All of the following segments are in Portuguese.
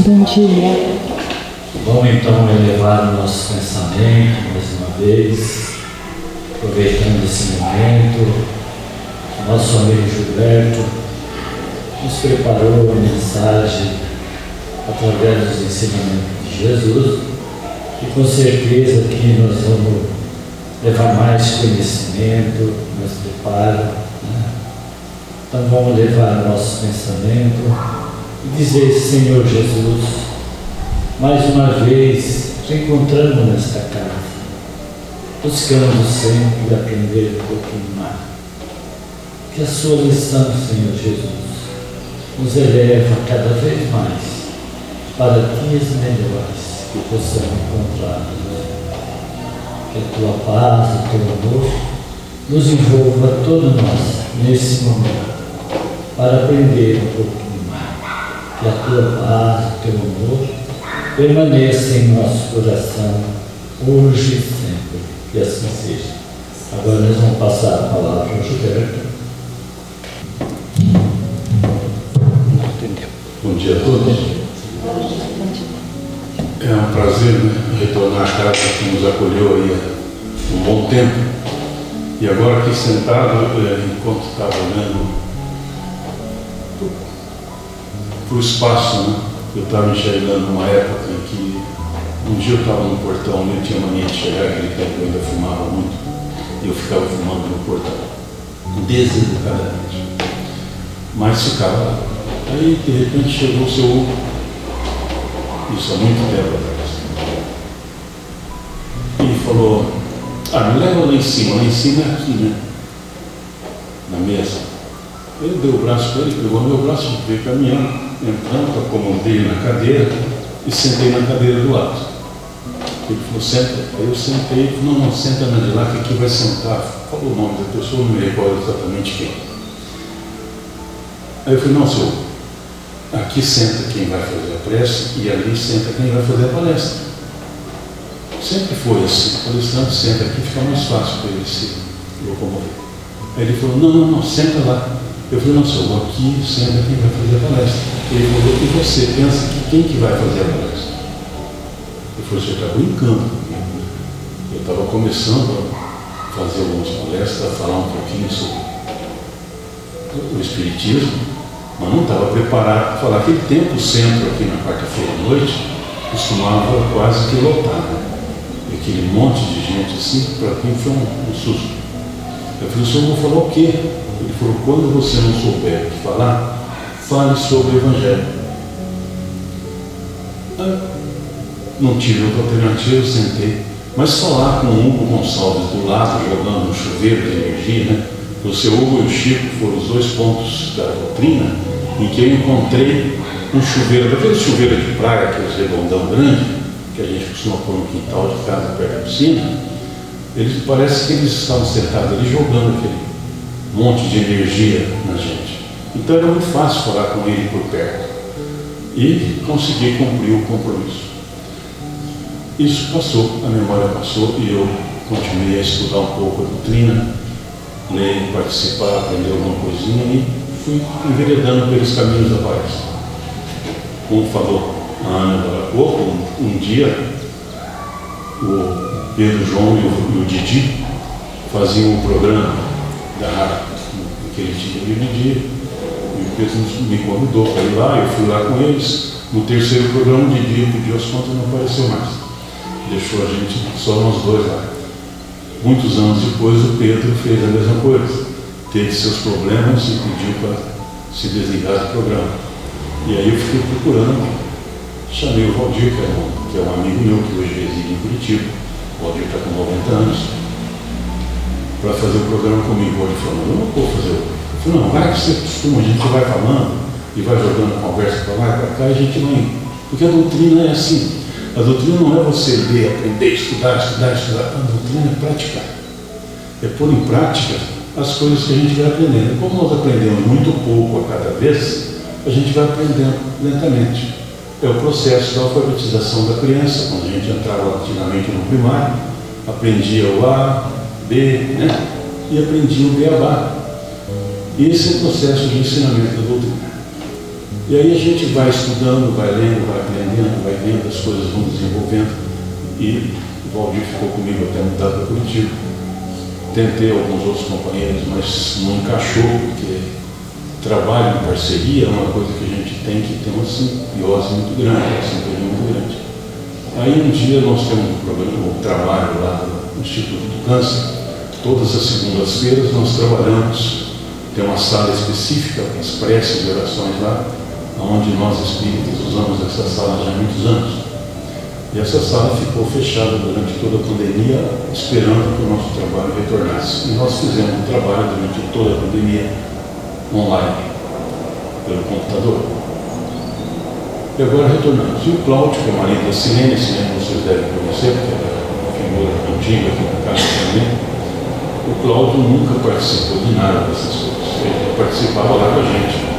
Bom dia. Vamos então elevar o nosso pensamento mais uma vez, aproveitando esse momento. Nosso amigo Gilberto nos preparou a mensagem através dos ensinamentos de Jesus e com certeza que nós vamos levar mais conhecimento, mais preparo, né? Então vamos levar o nosso pensamento e dizer: Senhor Jesus, mais uma vez te encontramos nesta casa, buscando sempre aprender um pouquinho mais. Que a sua lição, Senhor Jesus, nos eleva cada vez mais para dias melhores que possamos encontrar. Que a tua paz, o teu amor nos envolva todos nós nesse momento para aprender um pouquinho mais. Que a tua paz, o teu amor permaneça em nosso coração hoje e sempre. Que assim seja. Agora nós vamos passar a palavra ao Gilberto. Bom dia a todos. É um prazer, né, retornar à casa que nos acolheu aí há um bom tempo. E agora aqui sentado, enquanto estava olhando para o espaço, né, eu estava enxergando uma época em que um dia eu estava no portão, eu tinha mania de chegar, aquele tempo eu ainda fumava muito, e eu ficava fumando no portão, deseducadamente. Mas ficava lá. Aí, de repente, chegou o seu Hugo, isso há muito tempo atrás, e falou: me leva lá em cima é aqui, né? Na mesa. Eu dei o braço para ele, pegou meu braço, veio caminhando, entrando, acomodei na cadeira e sentei na cadeira do lado. Ele falou: senta. Aí eu sentei, ele falou: não, senta na de lá, que aqui vai sentar. Falou o nome da pessoa, não me recordo exatamente quem. Aí eu falei: não, senhor, aqui senta quem vai fazer a prece e ali senta quem vai fazer a palestra. Sempre foi assim, o palestrante senta aqui, fica mais fácil para ele se locomover. Aí ele falou: não, senta lá. Eu falei: não, senhor, aqui senta quem vai fazer a palestra. Ele falou: e você pensa que quem que vai fazer a palestra? Eu falei: o senhor está brincando. Eu estava começando a fazer algumas palestras, a falar um pouquinho sobre o Espiritismo, mas não estava preparado para falar. Aquele tempo, o centro aqui na quarta-feira à noite costumava quase que lotar, né? E aquele monte de gente assim, para mim foi um susto. Eu falei: o senhor vai falar o quê? Ele falou: quando você não souber o que falar, fale sobre o Evangelho. Não tive outra alternativa, eu sentei. Mas falar com o Hugo Gonçalves do lado, jogando um chuveiro de energia, né? O seu Hugo e o Chico foram os dois pontos da doutrina em que eu encontrei um chuveiro, daquele chuveiro de praia, aqueles redondão grande, que a gente costuma pôr no quintal de casa perto da piscina. Parece que eles estavam sentados ali jogando aquele monte de energia na gente. Então era muito fácil falar com ele por perto e conseguir cumprir o compromisso. Isso passou, a memória passou e eu continuei a estudar um pouco a doutrina, ler, participar, aprender alguma coisinha e fui enveredando pelos caminhos da paz. Como falou a Ana agora há pouco, um dia o Pedro João e o Didi faziam um programa da rádio, naquele dia, e o Pedro me convidou para ir lá, eu fui lá com eles. No terceiro programa, o Didi pediu as contas e não apareceu mais. Deixou a gente só nós dois lá. Muitos anos depois, o Pedro fez a mesma coisa. Teve seus problemas e pediu para se desligar do programa. E aí eu fiquei procurando. Chamei o Valdir, que é um amigo meu, que hoje reside em Curitiba. O Valdir está com 90 anos. Para fazer o programa comigo. Ele falou: eu não vou fazer. Eu falei: não, vai que você costuma, a gente vai falando e vai jogando conversa para lá e para cá e a gente vai indo. Porque a doutrina é assim. A doutrina não é você ler, aprender, estudar. A doutrina é praticar. É pôr em prática as coisas que a gente vai aprendendo. Como nós aprendemos muito pouco a cada vez, a gente vai aprendendo lentamente. É o processo da alfabetização da criança. Quando a gente entrava antigamente no primário, aprendia o A, B, né? E aprendia o beabá. Esse é o processo de ensinamento da doutrina. E aí a gente vai estudando, vai lendo, vai aprendendo, vai vendo, as coisas vão desenvolvendo. E o Valdir ficou comigo até mudar para Curitiba. Tentei alguns outros companheiros, mas não encaixou, porque trabalho em parceria é uma coisa que a gente tem que ter uma simbiose muito grande, uma sintonia muito grande. Aí um dia nós temos um programa, um trabalho lá no Instituto do Câncer. Todas as segundas-feiras nós trabalhamos, tem uma sala específica para as preces e orações lá, onde nós espíritas usamos essa sala já há muitos anos. E essa sala ficou fechada durante toda a pandemia, esperando que o nosso trabalho retornasse. E nós fizemos um trabalho durante toda a pandemia online, pelo computador. E agora retornamos. E o Cláudio, que é o marido da Silene, vocês devem conhecer, porque é uma figura antiga aqui na casa também. O Cláudio nunca participou de nada dessas coisas. Ele participava lá com a gente.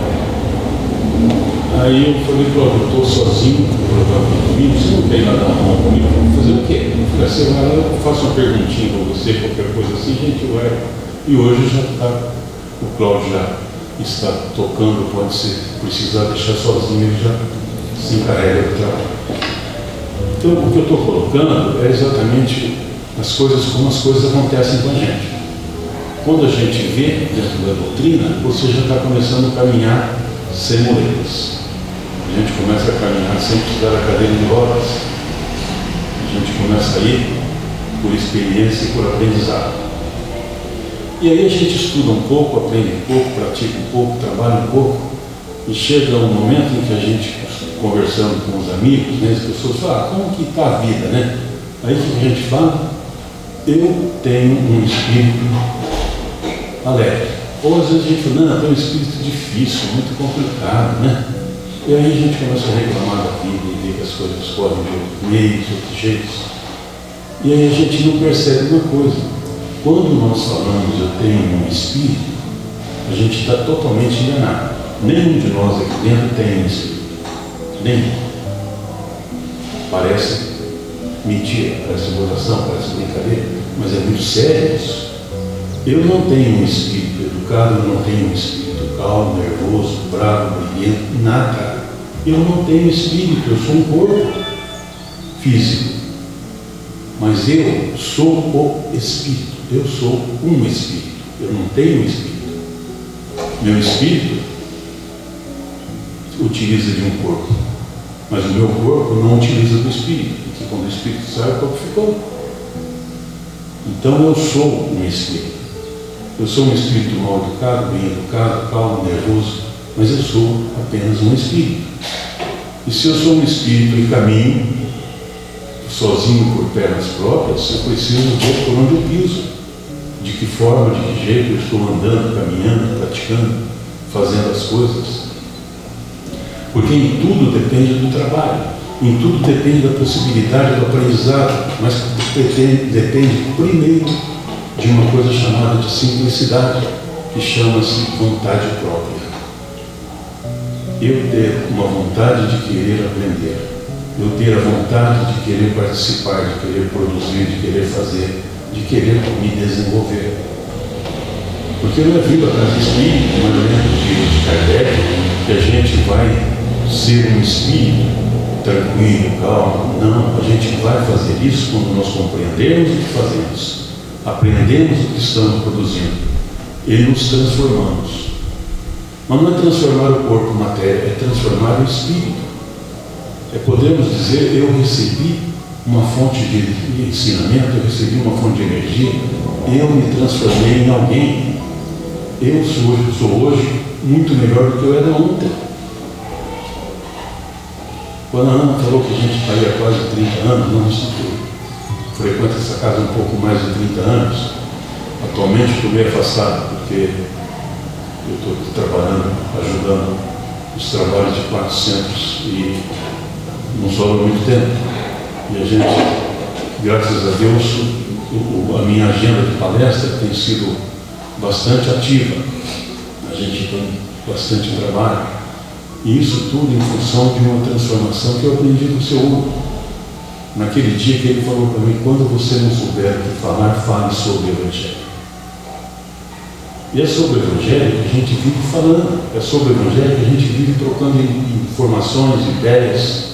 Aí eu falei, Cláudio, eu estou sozinho, comigo, você não tem nada na mão comigo, fazer o quê? Você vai lá, eu faço uma perguntinha para você, qualquer coisa assim, a gente vai. E hoje já está, o Cláudio já está tocando, pode ser, precisar deixar sozinho, ele já se encarrega do trabalho. Então, o que eu estou colocando é exatamente as coisas como as coisas acontecem com a gente. Quando a gente vê dentro da doutrina, você já está começando a caminhar sem muletas. A gente começa a caminhar sem precisar da cadeira de rodas. A gente começa a ir por experiência e por aprendizado. E aí a gente estuda um pouco, aprende um pouco, pratica um pouco, trabalha um pouco, e chega um momento em que a gente, conversando com os amigos, né, as pessoas falam, como que está a vida, né? Aí o que a gente fala? Eu tenho um espírito alegre. Ou às vezes a gente fala, não, eu tenho um espírito difícil, muito complicado, né? E aí a gente começa a reclamar da vida e ver que as coisas correm de outros meios, de outros jeitos. E aí a gente não percebe uma coisa. Quando nós falamos eu tenho um espírito, a gente está totalmente enganado. Nenhum de nós aqui dentro tem um espírito. Nenhum. Parece mentira, parece botação, parece brincadeira, mas é muito sério isso. Eu não tenho um espírito educado, eu não tenho um espírito calmo, nervoso, bravo, briguento, nada. Eu não tenho espírito, eu sou um corpo físico. Mas eu sou o espírito, eu sou um espírito, eu não tenho espírito. Meu espírito utiliza de um corpo, mas o meu corpo não utiliza do espírito, porque quando o espírito sai, o corpo ficou. Então eu sou um espírito. Eu sou um espírito mal educado, bem educado, calmo, nervoso, mas eu sou apenas um espírito. E se eu sou um espírito e caminho, sozinho por pernas próprias, eu preciso ver por onde eu piso, de que forma, de que jeito eu estou andando, caminhando, praticando, fazendo as coisas. Porque em tudo depende do trabalho, em tudo depende da possibilidade do aprendizado, mas depende primeiro de uma coisa chamada de simplicidade, que chama-se vontade própria. Eu ter uma vontade de querer aprender, eu ter a vontade de querer participar, de querer produzir, de querer fazer, de querer me desenvolver. Porque não é vindo atrás do espírito, no momento de Kardec, que a gente vai ser um espírito tranquilo, calmo. Não, a gente vai fazer isso quando nós compreendemos o que fazemos, aprendemos o que estamos produzindo e nos transformamos. Mas não é transformar o corpo em matéria, é transformar o espírito. É podermos dizer, eu recebi uma fonte de ensinamento, eu recebi uma fonte de energia, eu me transformei em alguém. Eu sou hoje muito melhor do que eu era ontem. Quando a Ana falou que a gente está aí há quase 30 anos, nós frequento essa casa um pouco mais de 30 anos. Atualmente estou meio afastado, porque eu estou trabalhando, ajudando os trabalhos de 400 e não sobra muito tempo. E a gente, graças a Deus, a minha agenda de palestra tem sido bastante ativa. A gente tem bastante trabalho. E isso tudo em função de uma transformação que eu aprendi do seu Hugo. Naquele dia que ele falou para mim, quando você não souber o que falar, fale sobre o Evangelho. E é sobre o Evangelho que a gente vive falando, é sobre o Evangelho que a gente vive trocando informações, ideias.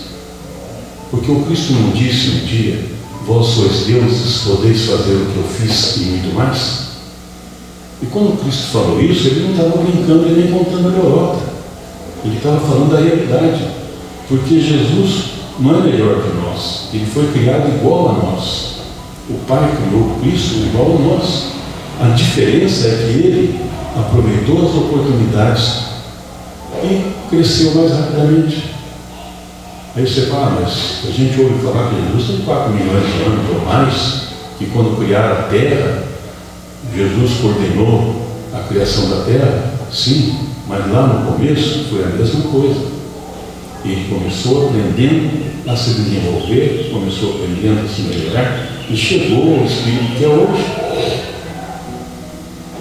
Porque o Cristo não disse um dia: vós sois deuses, podeis fazer o que eu fiz e muito mais? E quando o Cristo falou isso, ele não estava brincando e nem contando a lorota. Ele estava falando da realidade. Porque Jesus não é melhor que nós. Ele foi criado igual a nós. O Pai criou Cristo igual a nós. A diferença é que ele aproveitou as oportunidades e cresceu mais rapidamente. Aí você fala, mas a gente ouve falar que Jesus tem 4 milhões de anos ou mais, que quando criaram a Terra, Jesus coordenou a criação da Terra. Sim, mas lá no começo foi a mesma coisa. Ele começou aprendendo a se desenvolver, começou aprendendo a se melhorar e chegou ao Espírito que é hoje.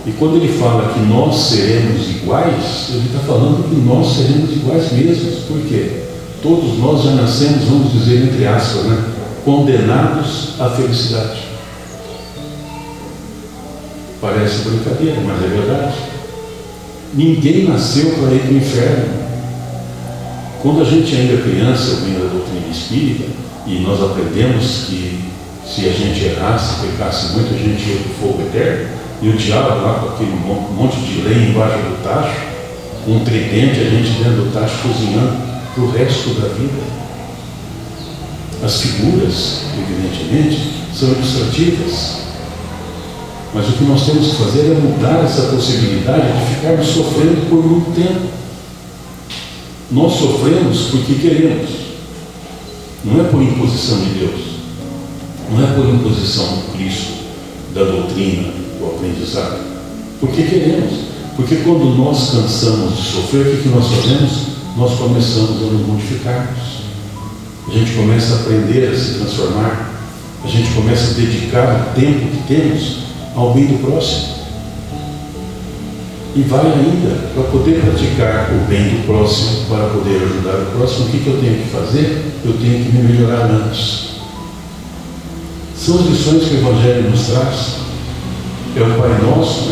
E quando ele fala que nós seremos iguais, ele está falando que nós seremos iguais mesmos. Por quê? Todos nós já nascemos, vamos dizer entre aspas, condenados à felicidade. Parece brincadeira, mas é verdade. Ninguém nasceu para ir para o inferno. Quando a gente ainda é criança, ouvindo a doutrina espírita, e nós aprendemos que se a gente errasse, pecasse muito, a gente ia para o fogo eterno, e o diabo lá com aquele monte de lenha embaixo do tacho, com um tridente, a gente dentro do tacho cozinhando para o resto da vida. As figuras, evidentemente, são ilustrativas. Mas o que nós temos que fazer é mudar essa possibilidade de ficarmos sofrendo por muito tempo. Nós sofremos porque queremos. Não é por imposição de Deus. Não é por imposição do Cristo, da doutrina, do aprendizado. Porque queremos. Porque quando nós cansamos de sofrer, o que nós fazemos? Nós começamos a nos modificarmos. A gente começa a aprender a se transformar. A gente começa a dedicar o tempo que temos ao bem do próximo. E vai ainda, para poder praticar o bem do próximo, para poder ajudar o próximo, o que eu tenho que fazer? Eu tenho que me melhorar antes. São as lições que o Evangelho nos traz. É o Pai Nosso,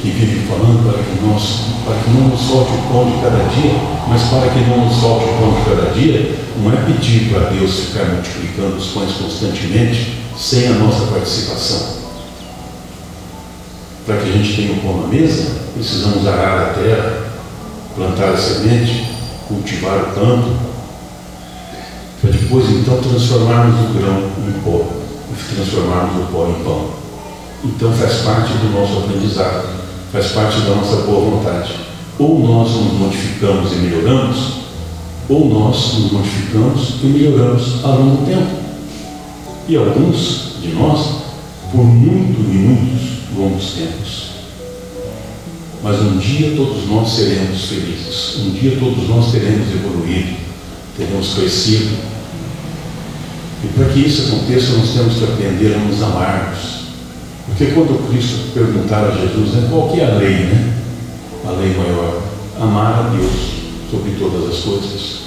que vive falando para que não nos falte o pão de cada dia, mas para que não nos falte o pão de cada dia, não é pedir para Deus ficar multiplicando os pães constantemente, sem a nossa participação. Para que a gente tenha o pão na mesa, precisamos arar a terra, plantar a semente, cultivar o campo, para depois então transformarmos o grão em pó, e transformarmos o pó em pão. Então faz parte do nosso aprendizado, faz parte da nossa boa vontade. Ou nós nos modificamos e melhoramos, ou nós nos modificamos e melhoramos a longo tempo. E alguns de nós, por muitos longos tempos. Mas um dia todos nós seremos felizes, um dia todos nós teremos evoluído, teremos crescido. E para que isso aconteça, nós temos que aprender a nos amarmos. Porque quando Cristo perguntar a Jesus, qual que é a lei, A lei maior, amar a Deus sobre todas as coisas.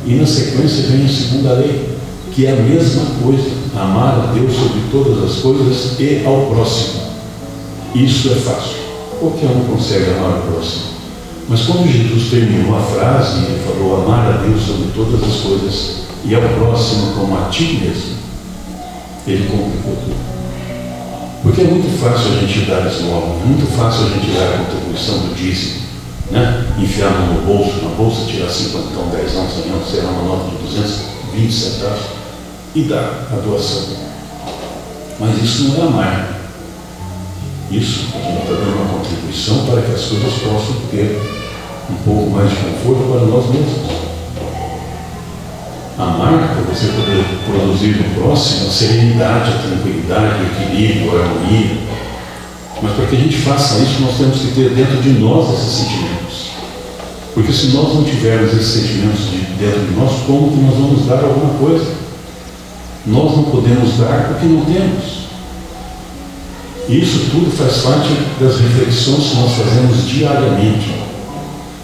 E na sequência vem a segunda lei, que é a mesma coisa, amar a Deus sobre todas as coisas e ao próximo. Isso é fácil, qualquer um consegue amar o próximo. Mas quando Jesus terminou a frase, ele falou amar a Deus sobre todas as coisas e ao próximo como a ti mesmo, ele complicou tudo. Porque é muito fácil a gente dar esmola, é muito fácil a gente dar a contribuição do dízimo, enfiar no bolso, na bolsa, tirar 50, 10 anos, 100 anos, será uma nota de 220 centavos e dar a doação. Mas isso não é amar. Isso a gente está dando uma contribuição para que as coisas possam ter um pouco mais de conforto para nós mesmos. Amar, para você poder produzir no próximo, a serenidade, a tranquilidade, o equilíbrio, a harmonia. Mas para que a gente faça isso, nós temos que ter dentro de nós esses sentimentos. Porque se nós não tivermos esses sentimentos dentro de nós, como que nós vamos dar alguma coisa? Nós não podemos dar porque não temos. E isso tudo faz parte das reflexões que nós fazemos diariamente.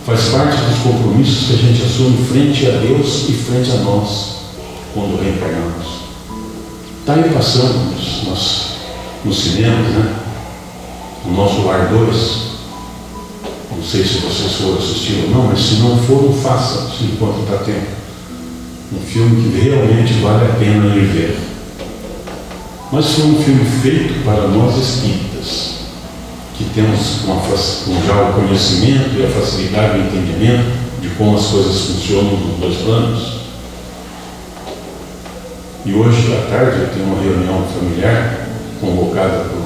Faz parte dos compromissos que a gente assume frente a Deus e frente a nós, quando reencarnamos. Está aí passando nos cinemas, O Nosso Lar 2, não sei se vocês foram assistir ou não, mas se não foram, façam, se enquanto está tempo. Um filme que realmente vale a pena ir ver. Mas foi um filme feito para nós espíritas, que temos já o conhecimento e a facilidade do entendimento de como as coisas funcionam nos dois planos. E hoje à tarde eu tenho uma reunião familiar convocada por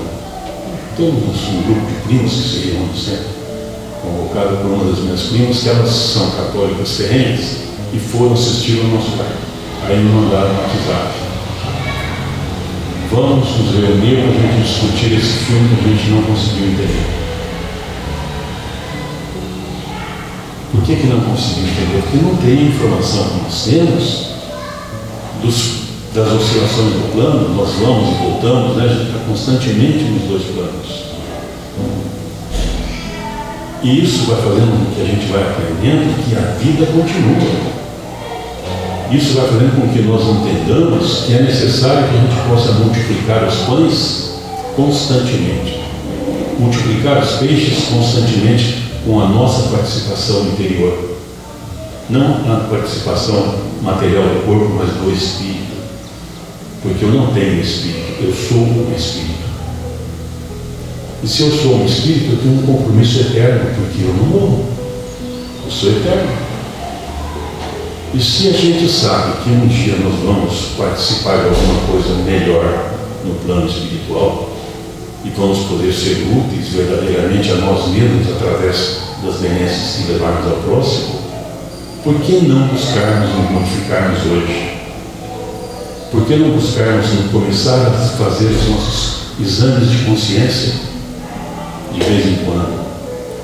um grupo de primos que se reúnem sempre, convocada por uma das minhas primas, que elas são católicas ferrenhas e foram assistir ao Nosso Lar. Aí me mandaram no WhatsApp: vamos nos reunir para a gente discutir esse filme que a gente não conseguiu entender. Por que não conseguiu entender? Porque não tem a informação que nós temos das oscilações do plano. Nós vamos e voltamos, né? A gente está constantemente nos dois planos. E isso vai fazendo com que a gente vai aprendendo que a vida continua. Isso vai fazendo com que nós entendamos que é necessário que a gente possa multiplicar os pães constantemente, multiplicar os peixes constantemente com a nossa participação interior. Não a participação material do corpo, mas do espírito. Porque eu não tenho espírito, eu sou um espírito. E se eu sou um espírito, eu tenho um compromisso eterno, porque eu não morro. Eu sou eterno. E se a gente sabe que um dia nós vamos participar de alguma coisa melhor no plano espiritual e vamos poder ser úteis verdadeiramente a nós mesmos através das benesses que levarmos ao próximo, por que não buscarmos nos modificarmos hoje? Por que não buscarmos começar a fazer os nossos exames de consciência de vez em quando?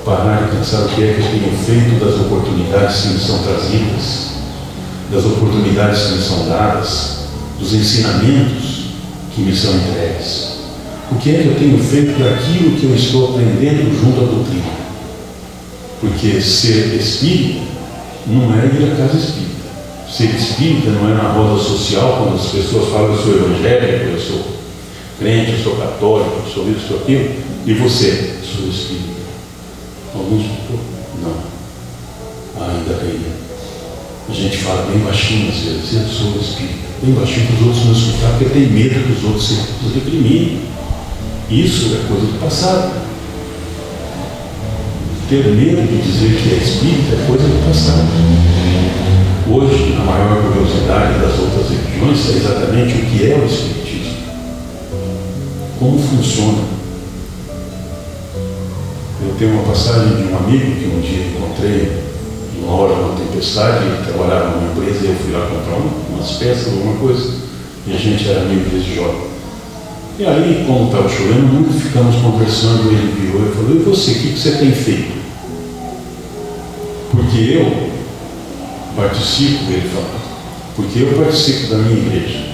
Parar e pensar o que é que eu tenho feito das oportunidades que me são trazidas, das oportunidades que me são dadas, dos ensinamentos que me são entregues. O que é que eu tenho feito daquilo que eu estou aprendendo junto à doutrina? Porque ser espírita não é ir à casa espírita. Ser espírita não é na roda social, quando as pessoas falam: eu sou evangélico, eu sou crente, eu sou católico, eu sou isso, eu sou aquilo. E você? Sou espírita. Alguns? Não. Ainda queria. A gente fala bem baixinho às vezes: eu sou espírita. Bem baixinho para os outros não escutar, porque tem medo que os outros se reprimem. Isso é coisa do passado. Ter medo de dizer que é espírita é coisa do passado. Hoje, a maior curiosidade das outras religiões é exatamente o que é o espiritismo. Como funciona. Eu tenho uma passagem de um amigo que um dia encontrei numa hora de uma tempestade. Ele trabalhava numa empresa e eu fui lá comprar umas peças, alguma coisa, e a gente era amigo desde jovem. E aí, como estava chovendo muito, ficamos conversando. Ele virou e falou: e você, o que você tem feito? Porque eu participo, ele falou, porque eu participo da minha igreja.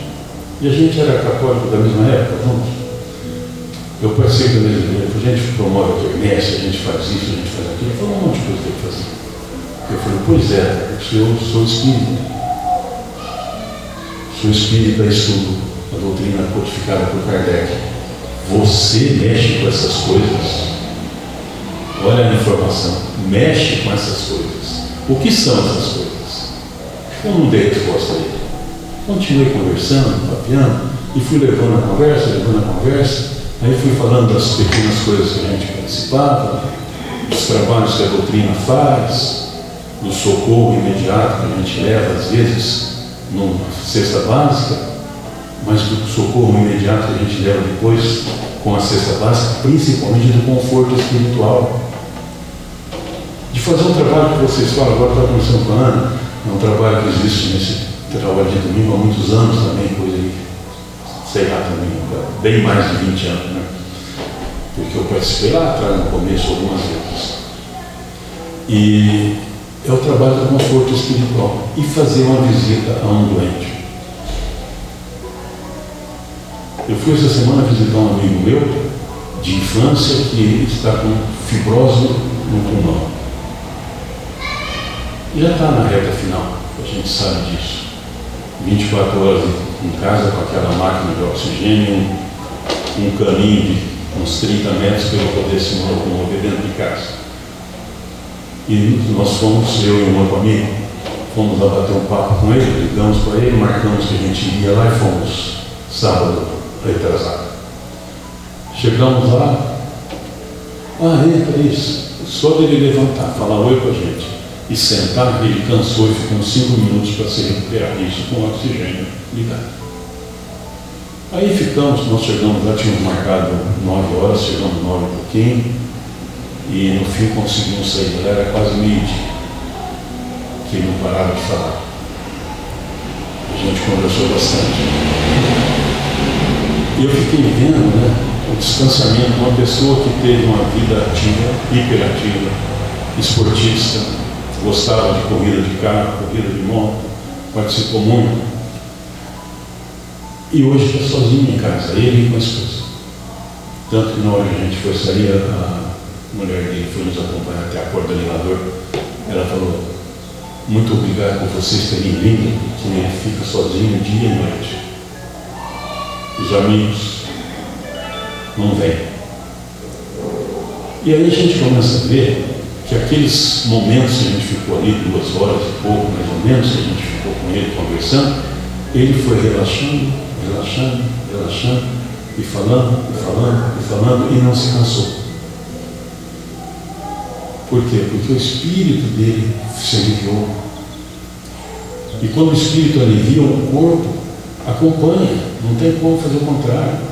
E a gente era católico da mesma época, vamos? Eu participo da mesma igreja. A gente promove a quermesse, a gente faz isso, a gente faz aquilo. Ele falou: um monte de coisa que eu fazer. Eu falei: pois é, porque eu sou espírita. Sou espírita, estudo a doutrina codificada por Kardec. Você mexe com essas coisas. Olha a informação. Mexe com essas coisas. O que são essas coisas? Eu não dei resposta a ele. Continuei conversando, papeando, e fui levando a conversa. Aí fui falando das pequenas coisas que a gente participava, dos trabalhos que a doutrina faz, do socorro imediato que a gente leva, às vezes, numa cesta básica, mas do socorro imediato que a gente leva depois com a cesta básica, principalmente do conforto espiritual. De fazer um trabalho que vocês falam, agora está começando com a Ana, é um trabalho que existe nesse trabalho de domingo há muitos anos também, coisa aí, sei lá também, bem mais de 20 anos, né? Porque eu participei lá atrás, no começo, algumas vezes. E é o trabalho do conforto espiritual e fazer uma visita a um doente. Eu fui essa semana visitar um amigo meu de infância que está com fibrose no pulmão. Já está na reta final, a gente sabe disso. 24 horas em casa com aquela máquina de oxigênio, um caninho uns 30 metros para eu poder se locomover dentro de casa. E nós fomos, eu e um outro amigo, fomos lá bater um papo com ele, ligamos para ele, marcamos que a gente iria lá e fomos sábado retrasado. Chegamos lá, entra isso. Só dele levantar, falar oi com a gente e sentar, ele cansou e ficou uns 5 minutos para se recuperar, isso com o oxigênio ligado. Aí ficamos, nós chegamos lá, tínhamos marcado 9 horas, chegamos 9 e pouquinho, e no fim conseguimos sair de lá, era quase meio-dia, que ele não parava de falar. A gente conversou bastante. E eu fiquei vendo, o distanciamento de uma pessoa que teve uma vida ativa, hiperativa, esportista, gostava de corrida de carro, corrida de moto, participou muito. E hoje está sozinho em casa, ele e com a esposa. Tanto que na hora que a gente foi sair, a mulher dele foi nos acompanhar até a porta do elevador. Ela falou: muito obrigado por vocês terem vindo, que ele fica sozinho dia e noite. Os amigos não vêm. E aí a gente começa a ver que aqueles momentos que a gente ficou ali, 2 horas e pouco mais ou menos, que a gente ficou com ele conversando, ele foi relaxando, e falando, e não se cansou. Por quê? Porque o espírito dele se aliviou. E quando o espírito alivia, o corpo acompanha, não tem como fazer o contrário.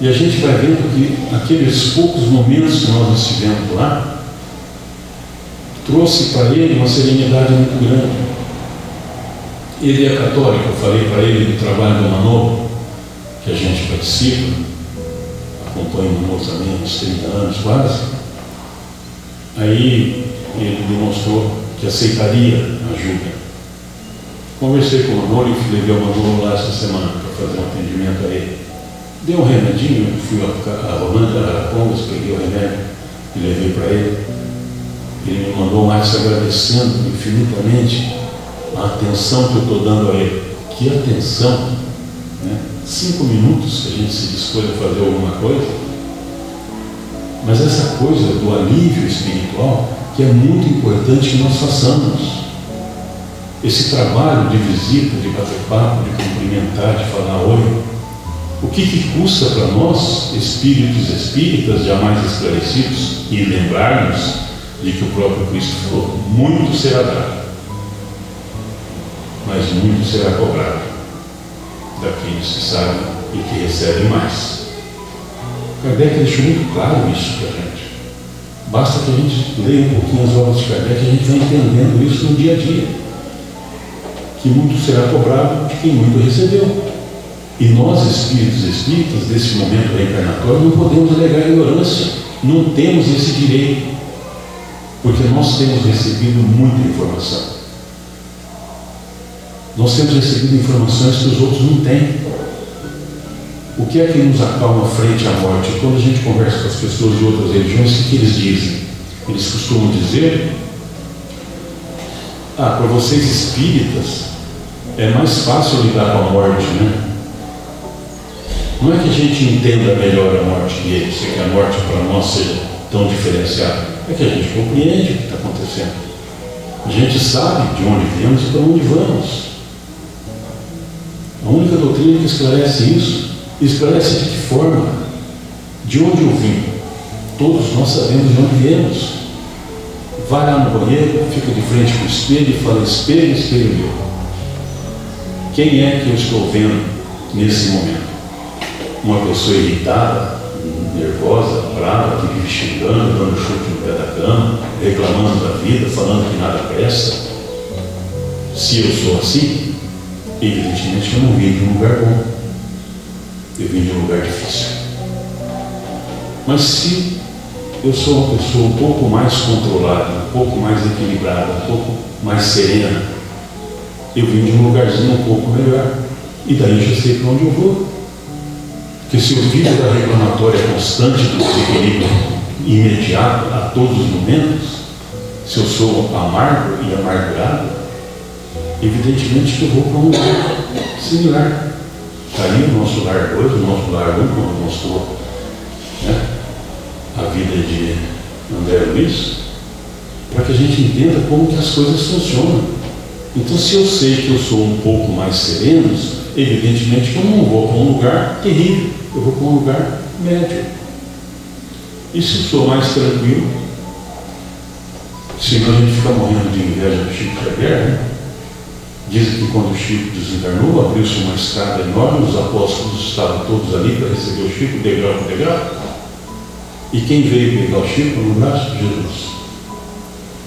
E a gente vai vendo que aqueles poucos momentos que nós estivemos lá trouxe para ele uma serenidade muito grande. Ele é católico, eu falei para ele do trabalho do Manolo, que a gente participa, acompanha o Manolo também há uns 30 anos quase. Aí ele demonstrou que aceitaria ajuda. Conversei com o Manolo e levei o Manolo lá essa semana para fazer um atendimento a ele. Dei um remedinho, fui a Rolândia, a Arapongas, peguei o remédio e levei para ele. Ele me mandou mais agradecendo infinitamente a atenção que eu estou dando a ele. Que atenção, 5 minutos que a gente se dispôs a fazer alguma coisa, mas essa coisa do alívio espiritual que é muito importante que nós façamos. Esse trabalho de visita, de bater papo, de cumprimentar, de falar oi, o que custa para nós, espíritos espíritas jamais esclarecidos, e lembrarmos de que o próprio Cristo falou: muito será dado, mas muito será cobrado daqueles que sabem e que recebem mais. Kardec deixou muito claro isso para a gente. Basta que a gente leia um pouquinho as obras de Kardec e a gente vai entendendo isso no dia a dia. Que muito será cobrado de quem muito recebeu. E nós, espíritos espíritas, desse momento reencarnatório, não podemos alegar ignorância. Não temos esse direito. Porque nós temos recebido muita informação. Nós temos recebido informações que os outros não têm. O que é que nos acalma frente à morte? Quando a gente conversa com as pessoas de outras religiões, o que eles dizem? Eles costumam dizer: para vocês espíritas é mais fácil lidar com a morte, né? Não é que a gente entenda melhor a morte deles, é que a morte para nós seja tão diferenciada. É que a gente compreende o que está acontecendo. A gente sabe de onde viemos e para onde vamos. A única doutrina que esclarece isso, esclarece de que forma? De onde eu vim? Todos nós sabemos de onde viemos. Vai lá no banheiro, fica de frente para o espelho e fala: espelho, espelho meu. Quem é que eu estou vendo nesse momento? Uma pessoa irritada, nervosa, brava, que vive xingando, dando chute no pé da cama, reclamando da vida, falando que nada presta? Se eu sou assim, evidentemente eu não vim de um lugar bom. Eu vim de um lugar difícil. Mas se eu sou uma pessoa um pouco mais controlada, um pouco mais equilibrada, um pouco mais serena, eu vim de um lugarzinho um pouco melhor. E daí já sei para onde eu vou. Porque se eu vivo da reclamatória constante do desequilíbrio imediato a todos os momentos, se eu sou amargo e amargurado, evidentemente que eu vou para um lugar similar. Está aí o nosso lar 2, o nosso lar 1, como mostrou, né, a vida de André Luiz, para que a gente entenda como que as coisas funcionam. Então, se eu sei que eu sou um pouco mais sereno, evidentemente que eu não vou para um lugar terrível, eu vou para um lugar médio. E se eu sou mais tranquilo, senão a gente fica morrendo de inveja do Chico Xavier, né? Dizem que quando o Chico desencarnou, abriu-se uma escada enorme, os apóstolos estavam todos ali para receber o Chico, degrau por degrau. E quem veio pegar o Chico no braço? Jesus.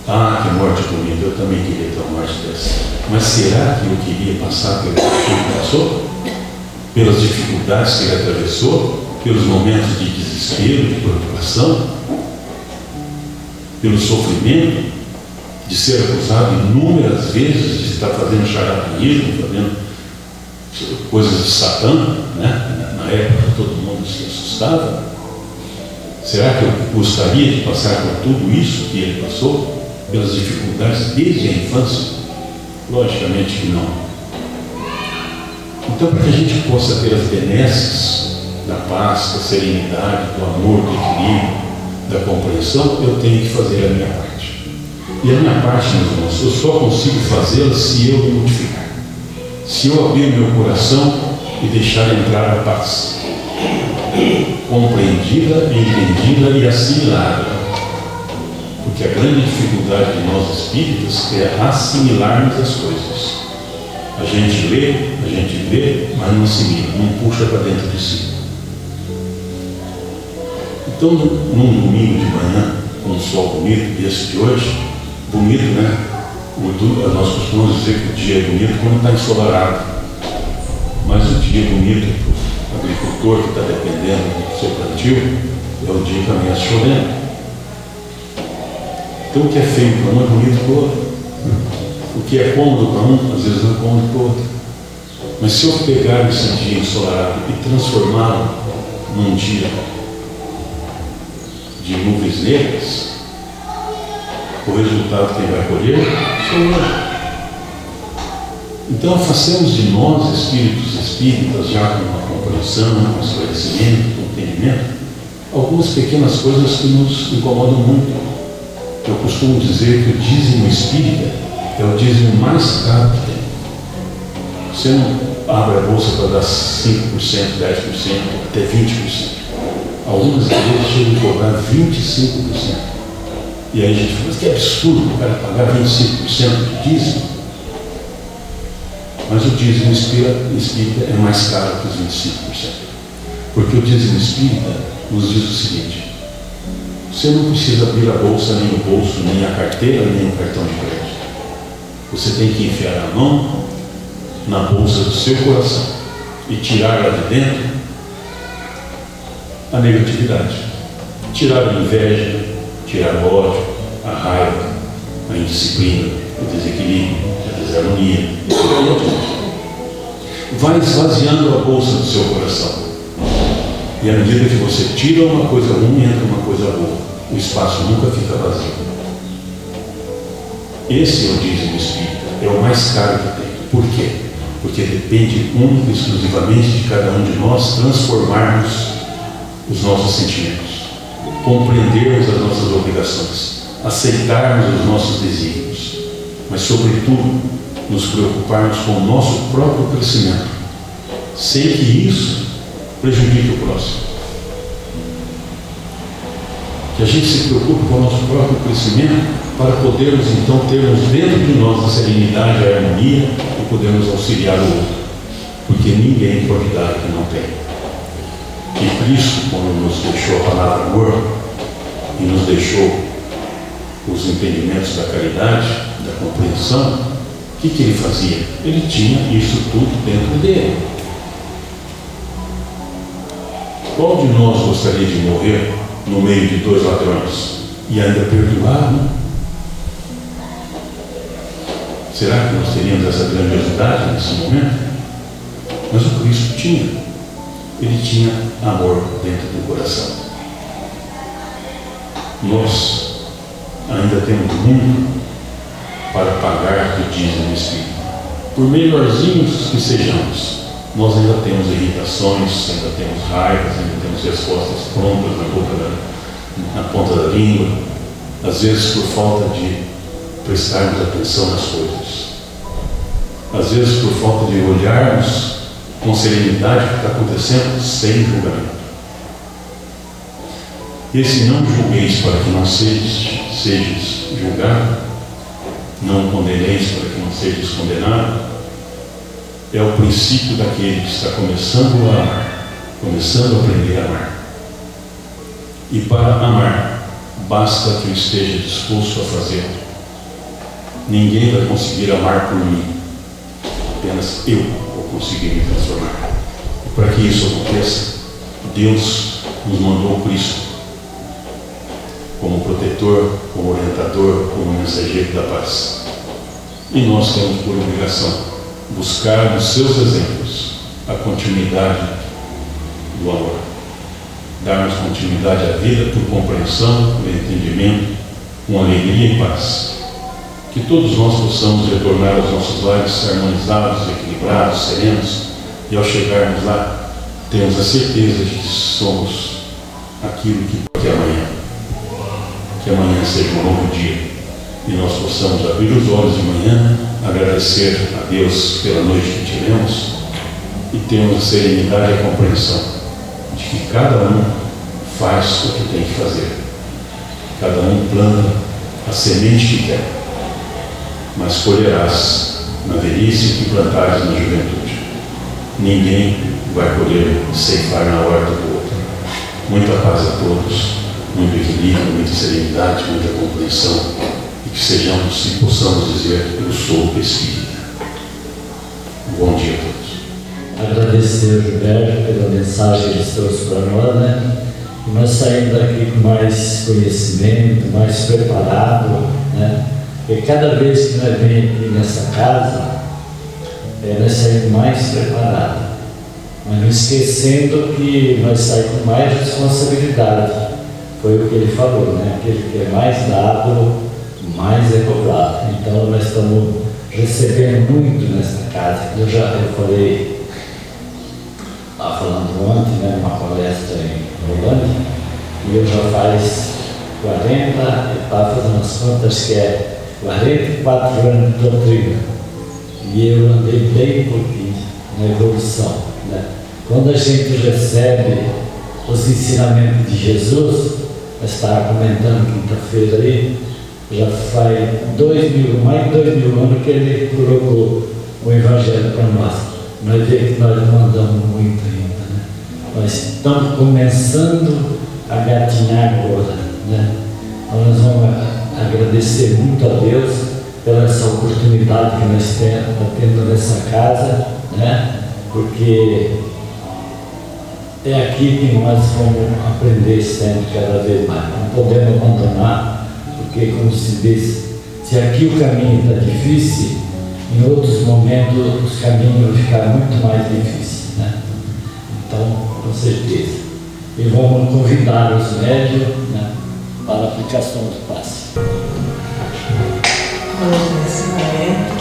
Ah, que morte bonita, eu também queria ter uma morte dessa. Mas será que eu queria passar pelo que o Chico passou? Pelas dificuldades que ele atravessou? Pelos momentos de desespero, de preocupação? Pelo sofrimento? De ser acusado inúmeras vezes de estar fazendo charlatanismo, fazendo coisas de Satã, né? Na época todo mundo se assustava. Será que eu gostaria de passar por tudo isso que ele passou? Pelas dificuldades desde a infância? Logicamente que não. Então, para que a gente possa ter as benesses da paz, da serenidade, do amor, do equilíbrio, da compreensão, eu tenho que fazer a minha parte. E a minha parte, meus irmãos, eu só consigo fazê-la se eu me modificar. Se eu abrir meu coração e deixar entrar a paz. Compreendida, entendida e assimilada. Porque a grande dificuldade de nós espíritas é assimilarmos as coisas. A gente lê, mas não assimila, não puxa para dentro de si. Então, num domingo de manhã, com um sol bonito, esse de hoje, bonito, né? Nós costumamos dizer que o dia é bonito quando está ensolarado. Mas o dia bonito para o agricultor que está dependendo do seu plantio é o dia que amanhece chovendo. Então o que é feio para um é bonito para o outro. O que é cômodo para um, às vezes não é cômodo para o outro. Mas se eu pegar esse dia ensolarado e transformá-lo num dia de nuvens negras, o resultado quem vai colher sou eu. Então façamos de nós, espíritos espíritas, já com uma compreensão, com esclarecimento, com entendimento, algumas pequenas coisas que nos incomodam muito. Eu costumo dizer que o dízimo espírita é o dízimo mais caro que tem. Você não abre a bolsa para dar 5%, 10%, até 20%. Algumas igrejas chegam a cobrar 25%. E aí a gente fala, mas que absurdo o cara pagar 25% de dízimo. Mas o dízimo espírita é mais caro que os 25%. Porque o dízimo espírita nos diz o seguinte: você não precisa abrir a bolsa, nem o bolso, nem a carteira, nem o cartão de crédito. Você tem que enfiar a mão na bolsa do seu coração e tirar lá de dentro a negatividade. Tirar a inveja, tirar o ódio, a raiva, a indisciplina, o desequilíbrio, a desarmonia. Vai esvaziando a bolsa do seu coração. E à medida que você tira uma coisa ruim, entra uma coisa boa. O espaço nunca fica vazio. Esse é o dízimo espírita. É o mais caro que tem. Por quê? Porque depende única e exclusivamente de cada um de nós transformarmos os nossos sentimentos, compreendermos as nossas obrigações, aceitarmos os nossos desígnios, mas sobretudo nos preocuparmos com o nosso próprio crescimento, sem que isso prejudique o próximo. Que a gente se preocupe com o nosso próprio crescimento para podermos então termos dentro de nós a serenidade, a harmonia e podermos auxiliar o outro, porque ninguém pode dar o que não tem. E Cristo, quando nos deixou a palavra amor e nos deixou os entendimentos da caridade, da compreensão, o que ele fazia? Ele tinha isso tudo dentro dele. Qual de nós gostaria de morrer no meio de dois ladrões e ainda perdoar, não? Será que nós teríamos essa grandiosidade nesse momento? Mas o Cristo tinha. Ele tinha amor dentro do coração. Nós ainda temos muito para pagar do dízimo espírita. Por melhorzinhos que sejamos, nós ainda temos irritações, ainda temos raivas, ainda temos respostas prontas na ponta da língua, às vezes por falta de prestarmos atenção nas coisas, às vezes por falta de olharmos com serenidade o que está acontecendo, sem julgamento. Esse não julgueis para que não sejas julgado, não condeneis para que não sejas condenado, é o princípio daquele que está começando a amar, começando a aprender a amar. E para amar, basta que eu esteja disposto a fazer. Ninguém vai conseguir amar por mim, apenas eu vou conseguir me transformar. E para que isso aconteça, Deus nos mandou Cristo como protetor, como orientador, como mensageiro da paz. E nós temos por obrigação buscar nos seus exemplos a continuidade do amor, darmos continuidade à vida por compreensão, por entendimento, com alegria e paz. Que todos nós possamos retornar aos nossos lares harmonizados, equilibrados, serenos, e ao chegarmos lá, temos a certeza de que somos aquilo que pode amanhã. Que amanhã seja um novo dia e nós possamos abrir os olhos de manhã, agradecer a Deus pela noite que tivemos e termos a serenidade e a compreensão de que cada um faz o que tem que fazer. Cada um planta a semente que quer, mas colherás na velhice que plantares na juventude. Ninguém vai poder ceifar na horta do outro. Muita paz a todos, muito equilíbrio, muita serenidade, muita compreensão, e que sejamos e possamos dizer: eu sou Espírita. Bom dia a todos. Agradecer ao Gilberto pela mensagem que ele trouxe para nós, né? E nós saímos daqui com mais conhecimento, mais preparado, né? Porque cada vez que nós vemos aqui nessa casa, nós saímos mais preparados, mas não esquecendo que nós saímos com mais responsabilidade. Foi o que ele falou, né? Aquele que é mais dado, mais é cobrado. Então nós estamos recebendo muito nessa casa. Eu falei, falando ontem, né, numa palestra em Rolândia, e eu já faz 40, eu estava fazendo as contas que é 44 anos de doutrina. E eu andei bem pouquinho na evolução, né? Quando a gente recebe os ensinamentos de Jesus, eu estava comentando quinta-feira aí, já faz mais de 2000 anos que ele colocou o Evangelho para nós. Nós vemos que nós não andamos muito ainda, né? Nós estamos começando a gatinhar agora, né? Então nós vamos agradecer muito a Deus pela essa oportunidade que nós estamos tendo nessa casa, né? Porque é aqui que nós vamos aprender sempre cada vez mais. Não podemos abandonar, porque, como se diz, se aqui o caminho está difícil, em outros momentos os caminhos vão ficar muito mais difíceis, né? Então, com certeza. E vamos convidar os médios, né, para a aplicação do passe. Vamos, nesse momento,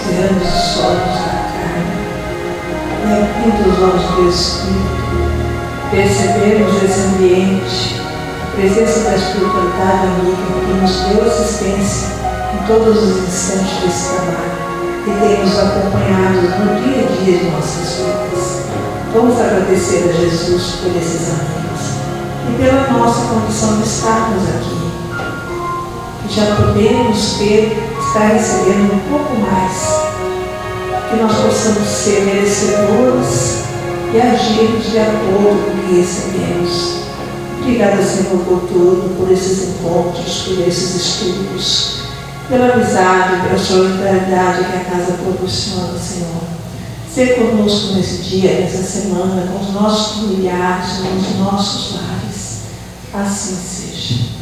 tirando os olhos da carne e abrindo os olhos do Espírito, percebemos esse ambiente, a presença da espiritualidade amiga que nos deu assistência em todos os instantes desse trabalho e tem nos acompanhado no dia a dia de nossas vidas. Vamos agradecer a Jesus por esses amigos e pela nossa condição de estarmos aqui. Já podemos estar recebendo um pouco mais, que nós possamos ser merecedores e agirmos de acordo com o que recebemos. Obrigada, Senhor, por tudo, por esses encontros, por esses estudos, pela amizade, pela solidariedade que a casa proporciona, Senhor. Ser conosco nesse dia, nessa semana, com os nossos familiares, com os nossos lares. Assim seja.